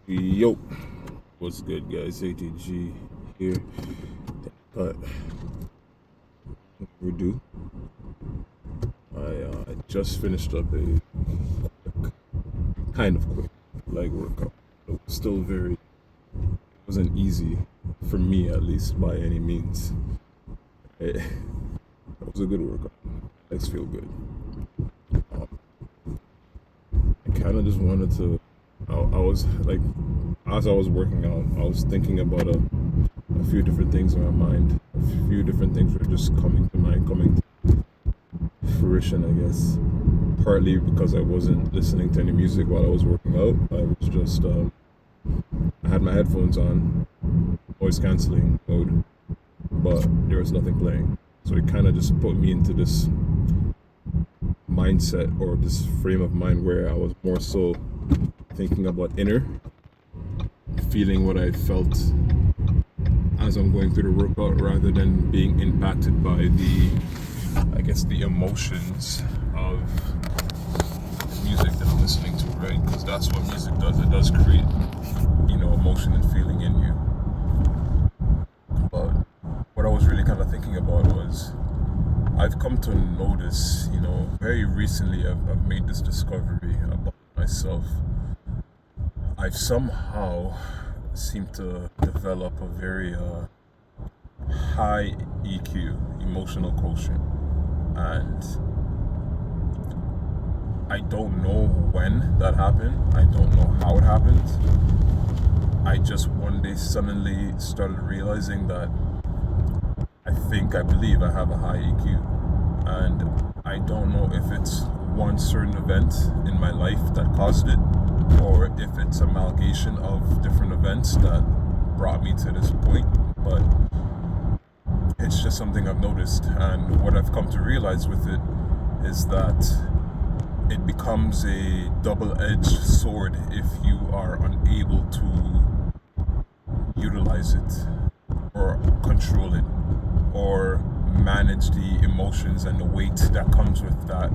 Yo, what's good, guys? ATG here. But overdue. I just finished up a kind of quick leg workout. It was still very wasn't easy for me, at least by any means. It was a good workout. Legs feel good. I kind of just wanted to. I was like, as I was working out, I was thinking about a few different things in my mind. A few different things were just coming to mind, coming to fruition, I guess. Partly because I wasn't listening to any music while I was working out. I was just, I had my headphones on, noise canceling mode, but there was nothing playing. So it kind of just put me into this mindset or this frame of mind where I was more so thinking about inner, feeling what I felt as I'm going through the workout rather than being impacted by the emotions of music that I'm listening to, right? Because that's what music does. It does create, emotion and feeling in you. But what I was really kind of thinking about was I've come to notice, very recently I've made this discovery about myself. I've somehow seemed to develop a very high EQ, emotional quotient. And I don't know when that happened. I don't know how it happened. I just one day suddenly started realizing that I believe I have a high EQ. And I don't know if it's one certain event in my life that caused it, or if it's amalgamation of different events that brought me to this point. But it's just something I've noticed, and what I've come to realize with it is that it becomes a double-edged sword if you are unable to utilize it or control it or manage the emotions and the weight that comes with that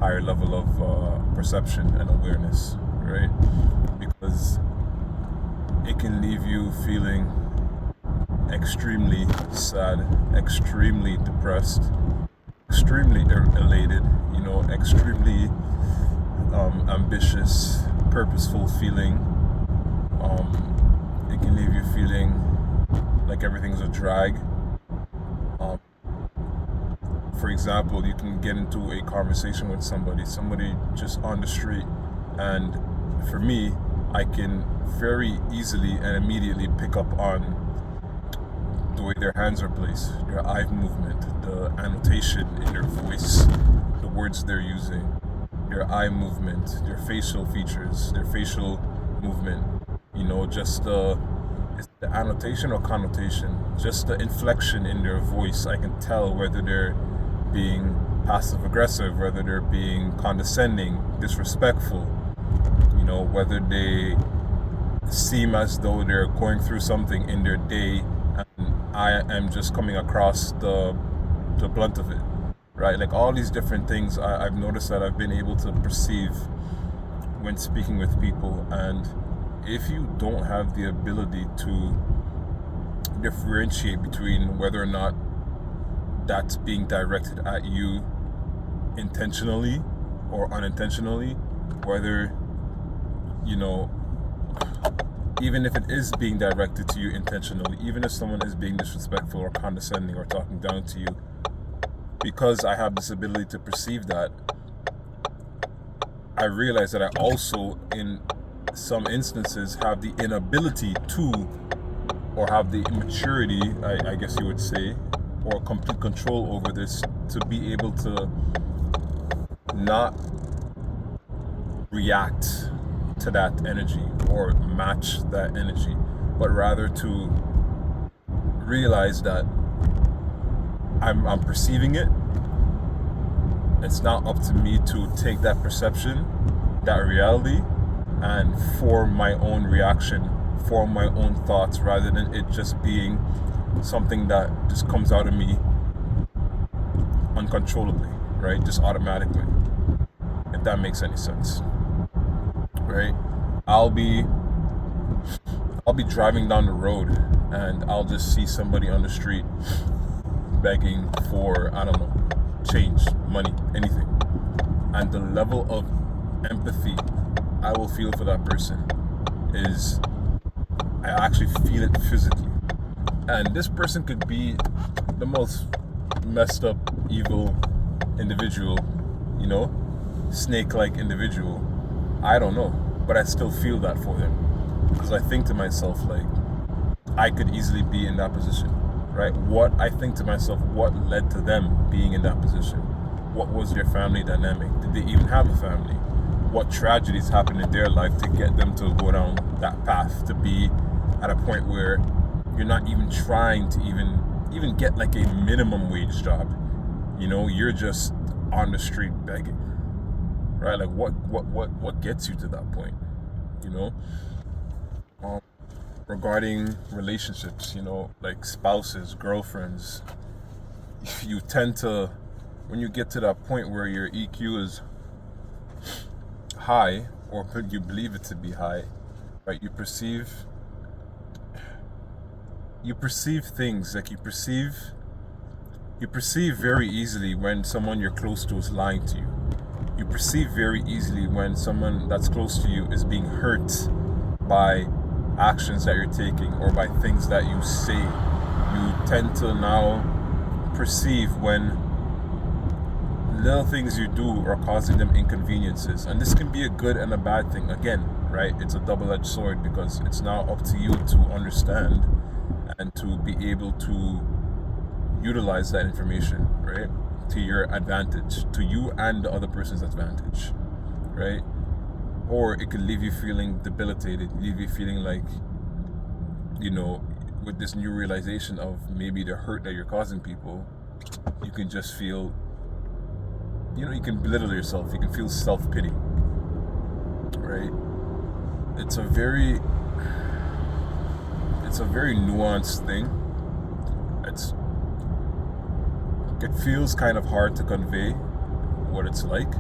higher level of perception and awareness, right? Because it can leave you feeling extremely sad, extremely depressed, extremely elated, extremely ambitious, purposeful feeling. It can leave you feeling like everything's a drag. For example, you can get into a conversation with somebody just on the street, and for me, I can very easily and immediately pick up on the way their hands are placed, their eye movement, the annotation in their voice, the words they're using, their eye movement, their facial features, their facial movement, just is the annotation or connotation, just the inflection in their voice. I can tell whether they're being passive aggressive, whether they're being condescending, disrespectful, whether they seem as though they're going through something in their day and I am just coming across the blunt of it, right? Like all these different things I've noticed that I've been able to perceive when speaking with people. And if you don't have the ability to differentiate between whether or not that's being directed at you intentionally or unintentionally, whether, even if it is being directed to you intentionally, even if someone is being disrespectful or condescending or talking down to you, because I have this ability to perceive that, I realize that I also, in some instances, have the inability to, or have the immaturity, I guess you would say, or complete control over this, to be able to not react to that energy or match that energy, but rather to realize that I'm perceiving it. It's not up to me to take that perception, that reality, and form my own reaction, form my own thoughts, rather than it just being something that just comes out of me uncontrollably, right? Just automatically, if that makes any sense, right? I'll be I'll be driving down the road and I'll just see somebody on the street begging for, I don't know, change, money, anything. And the level of empathy I will feel for that person is, I actually feel it physically. And this person could be the most messed up, evil individual, you know, snake-like individual. I don't know, but I still feel that for them. Because I think to myself, like, I could easily be in that position, right? What I think to myself, what led to them being in that position? What was their family dynamic? Did they even have a family? What tragedies happened in their life to get them to go down that path, to be at a point where you're not even trying to even get like a minimum wage job? You know, you're just on the street begging, right? Like what gets you to that point, you know? Regarding relationships, you know, like spouses, girlfriends, you tend to, when you get to that point where your EQ is high, or you believe it to be high, right? You perceive things, like you perceive very easily when someone you're close to is lying to you. You perceive very easily when someone that's close to you is being hurt by actions that you're taking or by things that you say. You tend to now perceive when little things you do are causing them inconveniences. And this can be a good and a bad thing. Again, right? It's a double-edged sword, because it's now up to you to understand and to be able to utilize that information, right, to your advantage, to you and the other person's advantage, right? Or it could leave you feeling debilitated, leave you feeling like, you know, with this new realization of maybe the hurt that you're causing people, you can just feel, you know, you can belittle yourself, you can feel self-pity, right? It's a very nuanced thing. It feels kind of hard to convey what it's like.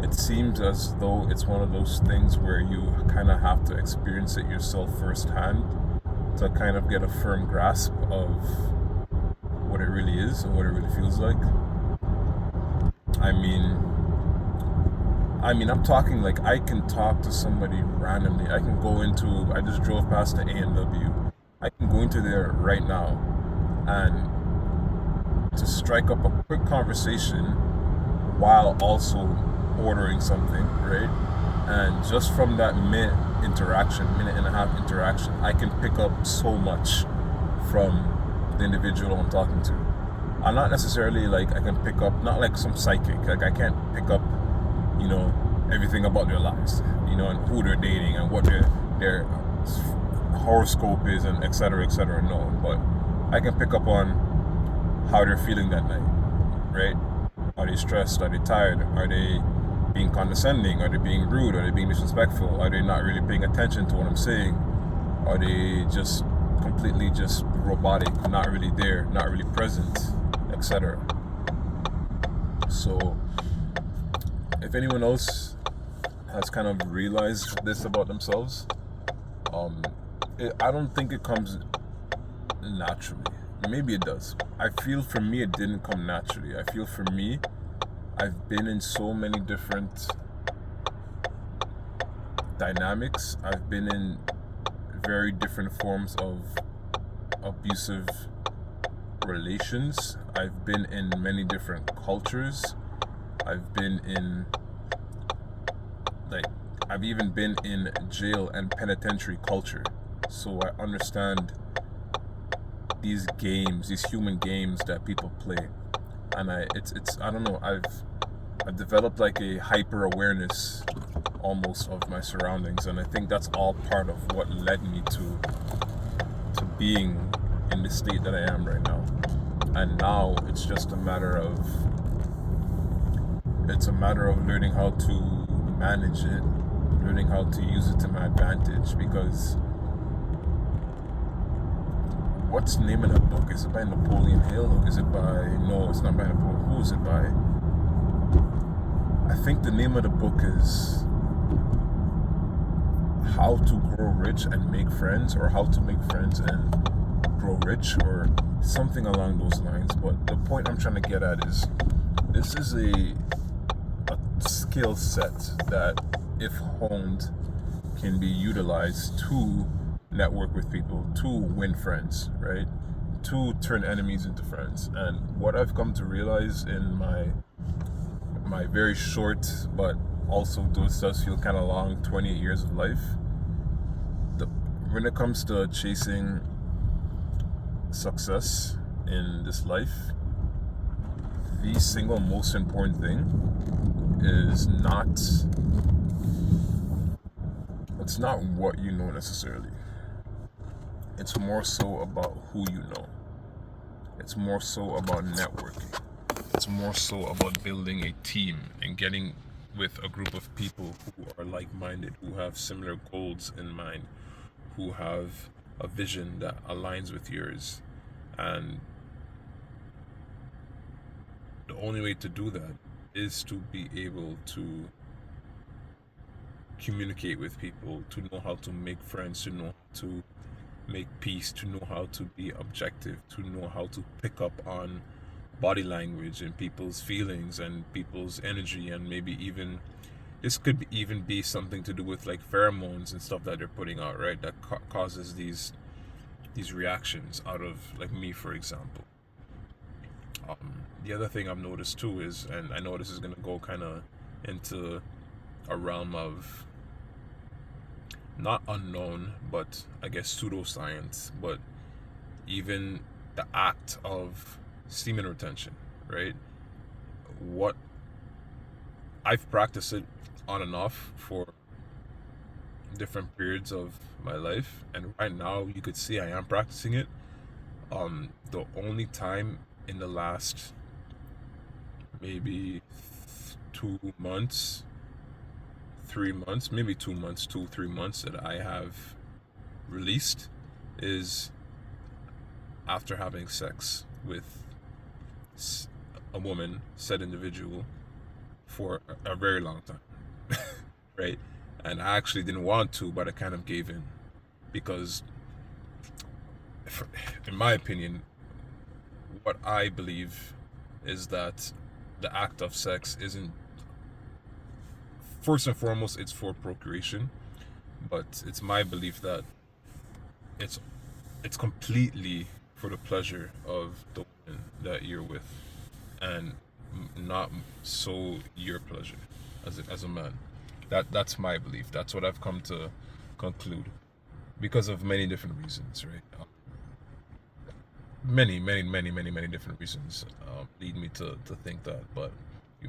It seems as though it's one of those things where you kind of have to experience it yourself firsthand to kind of get a firm grasp of what it really is and what it really feels like. I mean, I'm talking like I can talk to somebody randomly. I just drove past the A&W. I can go into there right now and to strike up a quick conversation while also ordering something, right? And just from that minute and a half interaction, I can pick up so much from the individual I'm talking to. I'm not necessarily like I can pick up, not like some psychic, like I can't pick up, you know, everything about their lives, you know, and who they're dating and what their horoscope is and etc. No, but I can pick up on how they're feeling that night, right? Are they stressed? Are they tired? Are they being condescending? Are they being rude? Are they being disrespectful? Are they not really paying attention to what I'm saying? Are they just completely just robotic, not really there, not really present, etc.? So if anyone else has kind of realized this about themselves, I don't think it comes naturally. Maybe it does. I feel for me it didn't come naturally. I feel for me, I've been in so many different dynamics. I've been in very different forms of abusive relations. I've been in many different cultures. I've even been in jail and penitentiary culture. So I understand these games, these human games that people play. And I don't know, I've developed like a hyper awareness almost of my surroundings, and I think that's all part of what led me to being in the state that I am right now. And now it's just a matter of learning how to manage it, learning how to use it to my advantage. Because what's the name of that book? Is it by Napoleon Hill? Is it by... No, it's not by Napoleon. Who is it by? I think the name of the book is how to grow rich and make friends, or how to make friends and grow rich, or something along those lines. But the point I'm trying to get at is this is a skill set that, if honed, can be utilized to network with people, to win friends, right? To turn enemies into friends. And what I've come to realize in my very short, but also does feel kind of long, 28 years of life, when it comes to chasing success in this life, the single most important thing is it's not what you know necessarily. It's more so about who you know. It's more so about networking. It's more so about building a team and getting with a group of people who are like-minded, who have similar goals in mind, who have a vision that aligns with yours. And the only way to do that is to be able to communicate with people, to know how to make friends, to know how to make peace, to know how to be objective, to know how to pick up on body language and people's feelings and people's energy, and maybe even this could even be something to do with like pheromones and stuff that they're putting out, right? That causes these reactions out of, like, me, for example. The other thing I've noticed too is, and I know this is gonna go kind of into a realm of not unknown, but I guess pseudoscience, but even the act of semen retention, right? What I've practiced it on and off for different periods of my life, and right now you could see I am practicing it. The only time in the last maybe 2 months, 3 months, maybe 2 months, 3 months that I have released is after having sex with a woman, said individual, for a very long time, right? And I actually didn't want to, but I kind of gave in because, in my opinion, what I believe is that the act of sex isn't, first and foremost, it's for procreation, but it's my belief that it's it's completely for the pleasure of the woman that you're with, and not so your pleasure as a man. That's my belief. That's what I've come to conclude because of many different reasons, right? Many different reasons lead me to think that, but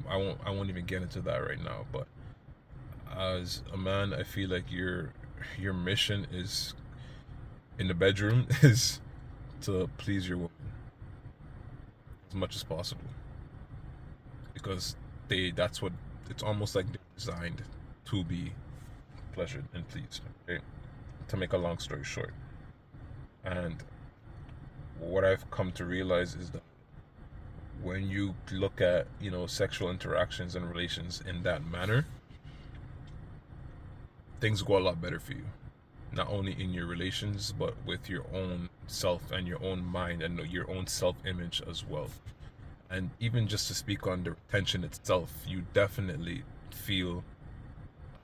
I won't even get into that right now. But as a man, I feel like your mission is in the bedroom is to please your woman as much as possible, because that's what it's almost like they're designed to be pleasured and pleased, okay? To make a long story short. And what I've come to realize is that when you look at, sexual interactions and relations in that manner, things go a lot better for you. Not only in your relations, but with your own self and your own mind and your own self-image as well. And even just to speak on the retention itself, you definitely feel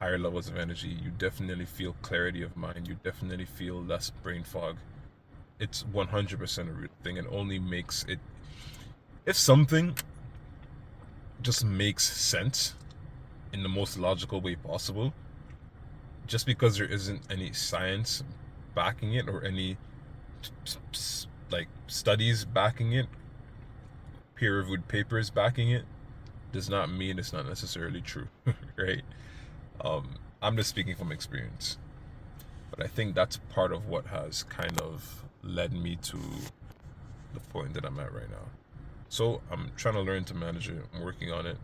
higher levels of energy. You definitely feel clarity of mind. You definitely feel less brain fog. It's 100% a real thing, and only makes it, if something just makes sense in the most logical way possible, just because there isn't any science backing it or any like studies backing it, peer-reviewed papers backing it, does not mean it's not necessarily true, right? I'm just speaking from experience, but I think that's part of what has kind of led me to the point that I'm at right now. So I'm trying to learn to manage it. I'm working on it.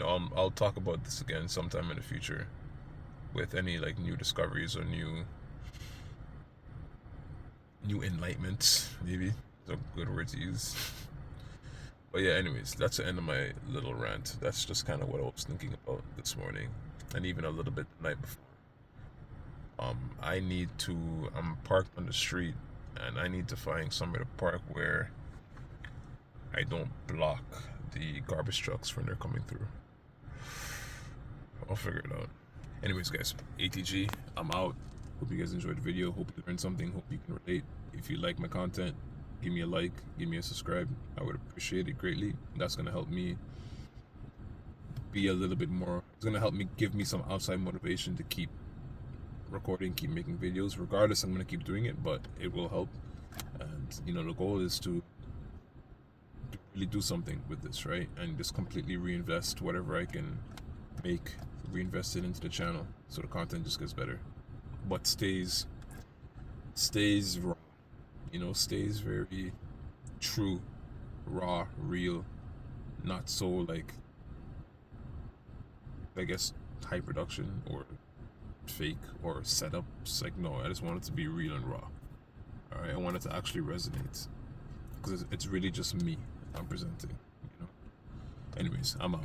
I'll talk about this again sometime in the future with any like new discoveries or new enlightenments. Maybe is a good word to use. But yeah, anyways, that's the end of my little rant. That's just kind of what I was thinking about this morning, and even a little bit the night before. I need to. I'm parked on the street, and I need to find somewhere to park where I don't block the garbage trucks when they're coming through. I'll figure it out. Anyways, guys, ATG, I'm out. Hope you guys enjoyed the video. Hope you learned something. Hope you can relate. If you like my content, give me a like, give me a subscribe. I would appreciate it greatly. That's gonna help me be a little bit more. It's gonna help me give me some outside motivation to keep recording, keep making videos. Regardless, I'm gonna keep doing it, but it will help. And the goal is to really do something with this, right? And just completely reinvest whatever I can make, reinvest it into the channel so the content just gets better, but stays raw. Stays very true, raw, real, not so like, I guess, high production or fake or setups. Like, no, I just want it to be real and raw. All right, I want it to actually resonate because it's really just me I'm presenting. Anyways, I'm out.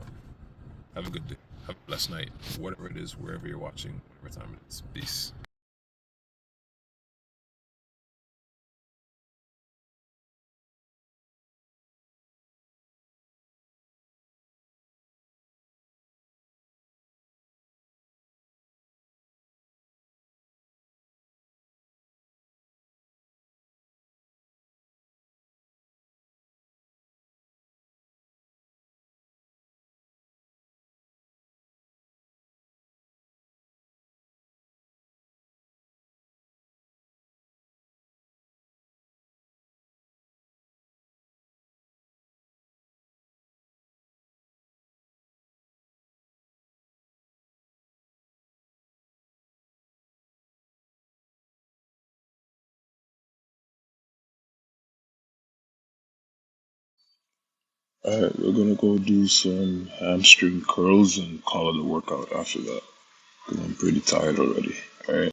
Have a good day. Have a blessed night. Whatever it is, wherever you're watching, whatever time it is. Peace. Alright, we're gonna go do some hamstring curls and call it a workout after that. Cause I'm pretty tired already. Alright.